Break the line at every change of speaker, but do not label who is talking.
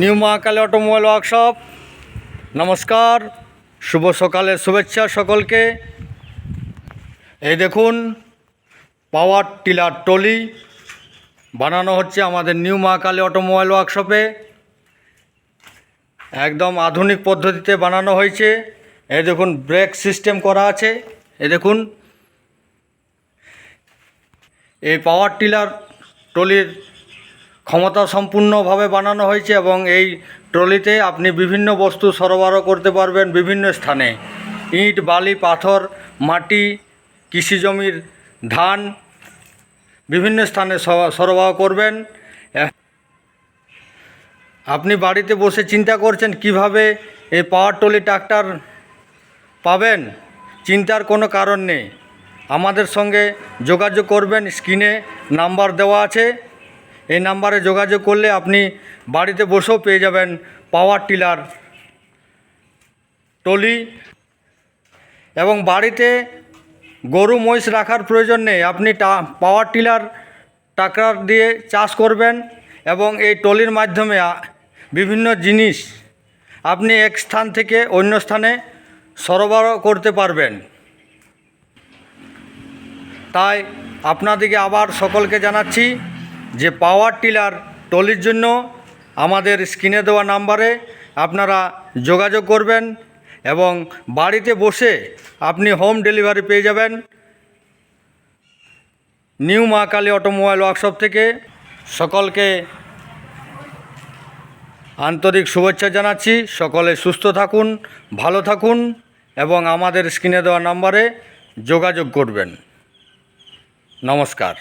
New Mahakali automobile workshop. নমস্কার, শুভ সকালের শুভেচ্ছা সকলকে। এই দেখুন, পাওয়ার টিলার ট্রলি বানানো হচ্ছে আমাদের নিউ মহাকালী অটোমোবাইল ওয়ার্কশপে। একদম আধুনিক পদ্ধতিতে বানানো হয়েছে। এই দেখুন, ব্রেক সিস্টেম করা আছে। এই দেখুন, এই পাওয়ার টিলার ট্রলির ক্ষমতা সম্পূর্ণভাবে বানানো হয়েছে এবং এই ট্রলিতে আপনি বিভিন্ন বস্তু সরবরাহ করতে পারবেন বিভিন্ন স্থানে। ইট, বালি, পাথর, মাটি, কৃষিজমির ধান বিভিন্ন স্থানে সরবরাহ করবেন। আপনি বাড়িতে বসে চিন্তা করছেন কিভাবে এই পাওয়ার ট্রলি ট্রাক্টর পাবেন, চিন্তার কোনো কারণ নেই। আমাদের সঙ্গে যোগাযোগ করবেন, স্ক্রিনে নাম্বার দেওয়া আছে। এই নাম্বারে যোগাযোগ করলে আপনি বাড়িতে বসেও পেয়ে যাবেন পাওয়ার টিলার ট্রলি। এবং বাড়িতে গরু মহিষ রাখার প্রয়োজন নেই, আপনি পাওয়ার টিলার ট্রাক্টর দিয়ে চাষ করবেন এবং এই ট্রলির মাধ্যমে বিভিন্ন জিনিস আপনি এক স্থান থেকে অন্য স্থানে সরবরাহ করতে পারবেন। তাই আপনাদেরকে আবার সকলকে জানাচ্ছি যে পাওয়ার টিলার ট্রলির জন্য আমাদের স্ক্রিনে দেওয়া নাম্বারে আপনারা যোগাযোগ করবেন এবং বাড়িতে বসে আপনি হোম ডেলিভারি পেয়ে যাবেন নিউ মহাকালী অটোমোবাইল ওয়ার্কশপ থেকে। সকলকে আন্তরিক শুভেচ্ছা জানাচ্ছি। সকলে সুস্থ থাকুন, ভালো থাকুন এবং আমাদের স্ক্রিনে দেওয়া নাম্বারে যোগাযোগ করবেন। নমস্কার।